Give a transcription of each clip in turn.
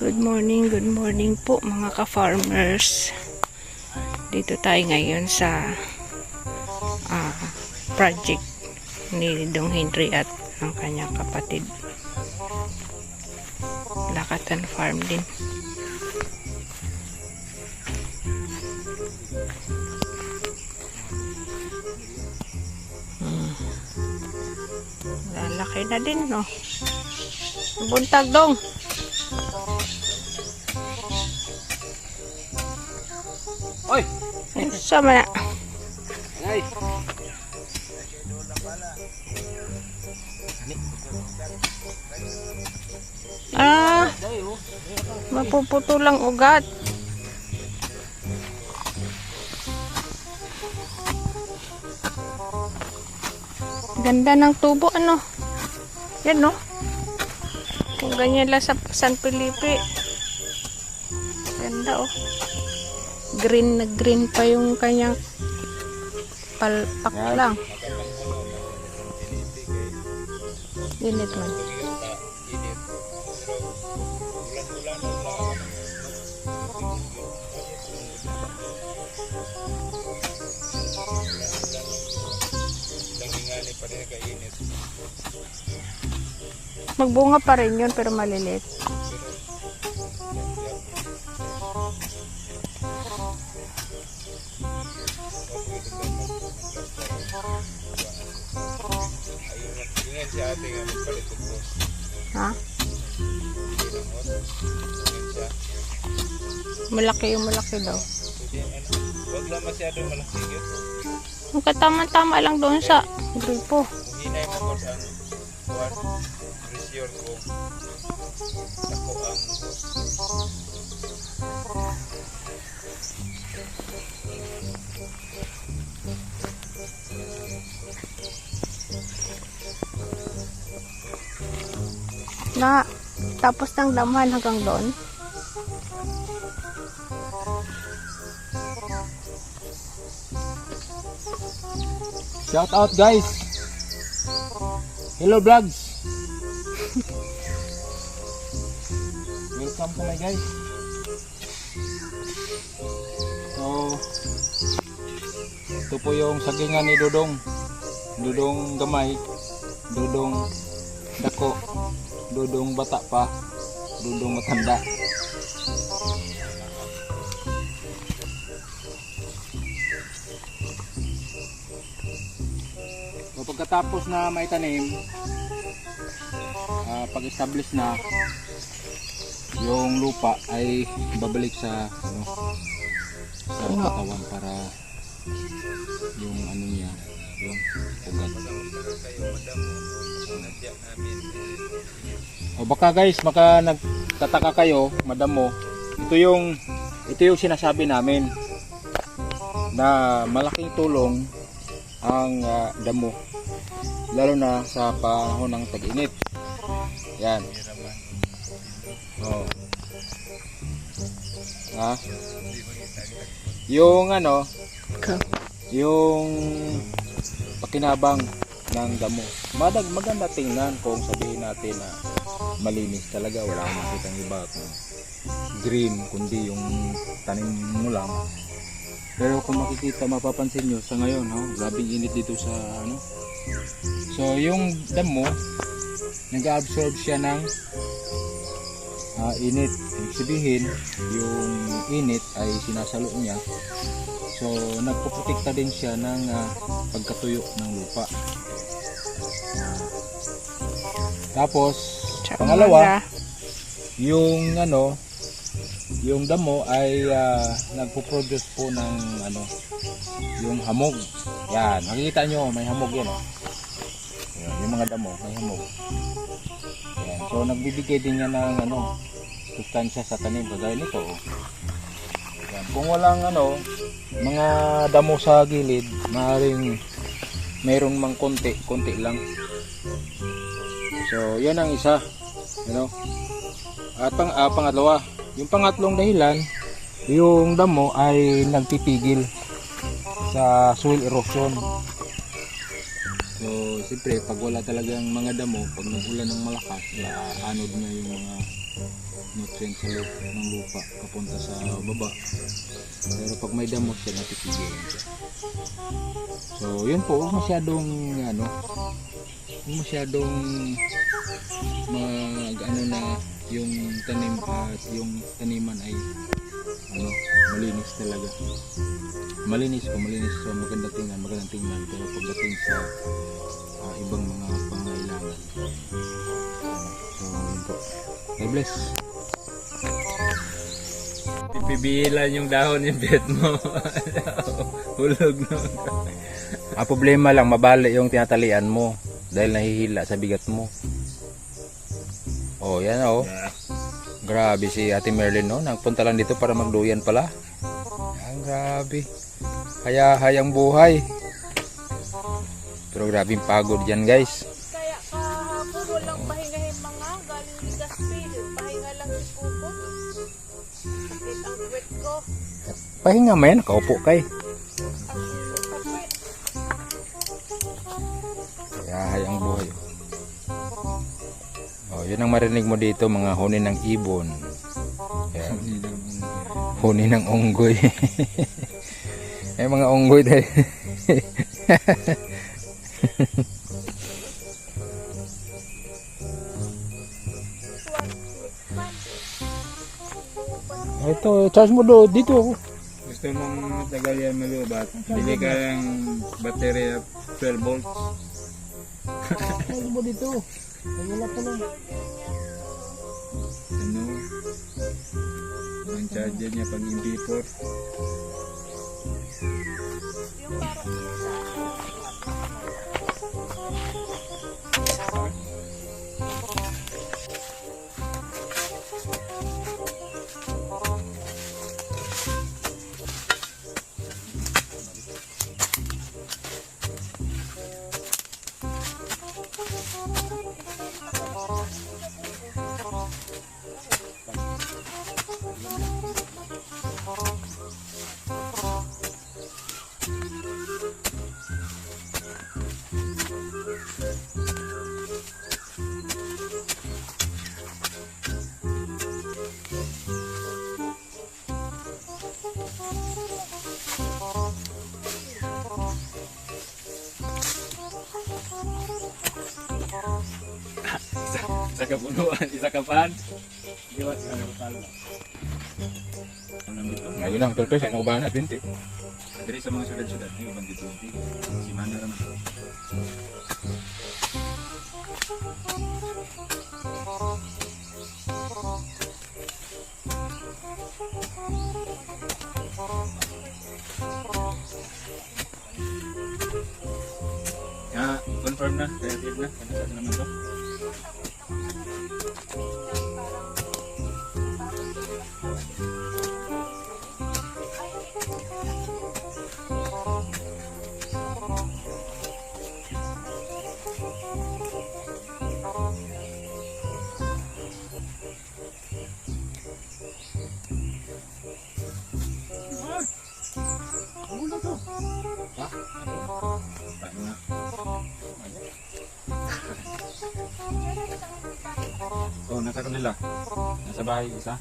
Good morning po mga ka-farmers. Dito tayo ngayon sa project ni Dong Henry at ang kanyang kapatid. Lakatan Farm din. Lalaki na din, no? Buntag, Dong. Oy! Sama na. Ay! Mapuputulang ugat. Ganda ng tubo, ano? Yan, no? Kung ganyan lang sa San Felipe. Ganda, oh. Green na green pa yung kanyang palpak lang. Init man. Magbunga pa rin yun pero maliliit. Ha? Malaki yung malaki daw. Huwag lang masyado malaki yun. Ang katama-tama lang doon sa grupo. Hinay mo ko ang presyon ko. Ako ang na tapos ng damahan hanggang doon. shout out guys. Hello vlogs. Welcome to my guys. So ito po yung sagingan ni Dudong. Dudong gamay, Dudong dako, Dudong bata pa, Dudong matanda. So, pagkatapos na may tanim, pag-establish na yung lupa ay babalik sa sa katawan para yung ano niya, yung ugat. O baka guys, baka nagtataka kayo, madam mo, ito yung sinasabi namin na malaking tulong ang damo, lalo na sa panahon ng tag-init. Yan. Oh. Yung ano, yung pakinabang ng damo. Maganda tingnan kung sabihin natin na malinis talaga, wala akong makitang iba kung green, kundi yung tanim mo lang. Pero kung makikita, mapapansin nyo sa ngayon, grabing init dito sa ano. So yung damo, nag-absorb siya ng init. Ibig sabihin, yung init ay sinasalo niya. So nagpoprotekta din siya ng pagkatuyo ng lupa. Tapos pangalawa, yung ano, yung damo ay nagpo-produce po ng ano, yung hamog. Yan, makikita nyo may hamog yan. Yan, yung mga damo may hamog. Yan, so nagbibigay din yan ng ano, sustansya sa tanim kagaya nito. Yan, kung walang ano, mga damo sa gilid, maaaring mayroong mang konti lang. So yan ang isa, at pangalawa, yung pangatlong dahilan, yung damo ay nagpipigil sa soil erosion. So siyempre pag wala talagang mga damo, pag nagulan ng malakas, anod niya yung mga nutrients sa ng lupa papunta sa baba. Pero pag may damo siya, napipigilan siya. So yun po, huwag masyadong mag-ano na yung tanim at yung taniman ay malinis talaga. Malinis so magandang tingnan, pero pagdating sa ibang mga pangailangan. So yun po. God bless. Pipigilan yung dahon yung bed mo. Hulog na. Ang problema lang, mabali yung tinatalian mo dahil nahihila sa bigat mo. Oh, yan oh. Grabe si Ate Merlin, no? Nagpunta lang dito para magduyan pala. Yan, grabe. Hayang buhay. Pero grabing pagod yan, guys. Kaya kahapon walang pahingahin mga galing ni Gaspil. Pahinga lang si Pupot. Sakit ang kwet ko. Pahinga man, nakaupo kay. Kaya hayang buhay. Oh, yun ang marinig mo dito, mga huni ng ibon. Yan. Huni ng unggoy. Ay, mga unggoy dahil. Ito, charge mo dito. Gusto mong matagal yan malubat, bili ka ng baterya 12 volts. Charge mo dito. Wala pa lang. Ang charger niya pag MP4. Isa ka punuan, isa ka pan. Diba, isa ka pan. Ngayon lang, tulpe, sa kaubahan natin, tip. Dari sa mga syudad-syudad, yung bandit tulpi. Si Mana naman. Confirm na, creative na. Ano naman to? Oh, nasa kanila. Nasa bahay isa.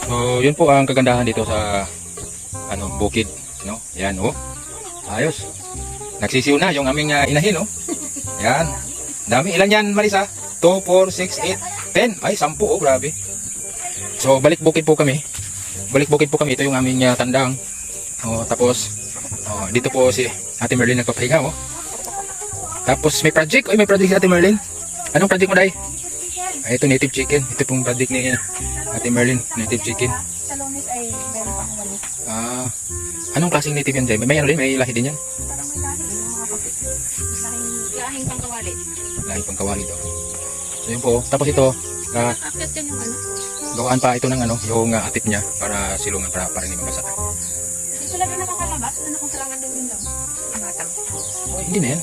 So, yun po ang kagandahan dito sa bukid, no? Yan, oh. Ayos. Nagsisiw na yung aming inahin, oh. Yan. Dami. Ilan yan, Marisa? 2, 4, 6, 8, 10. Ay, 10, oh. Grabe. So, balik bukid po kami. Ito yung aming tandang. Oh, tapos, dito po si Ate Merlin nagpapahinga, oh. Tapos, may project. May project si Ate Merlin. Anong project mo, Day? Ay, ito, native chicken. Ito pong project ni Ate Merlin, native chicken. Sa Lonis ay meron pang walis. Anong klaseng native yan, Day? May lahi din yan? Parang may lahi yung mga kapit. Lahing pang kawali. Lahi pang kawali daw. So, yun po. Tapos ito, Akyat yan yung gawaan pa ito ng yung atip niya para silungan para hindi mabasa. Dito lang na nakakalabas. Ano kung salangan daw yun daw? Matang. Hindi na yan.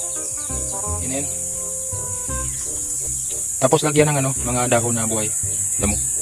Tapos lagyan ng ano, mga dahon na buhay. Damo.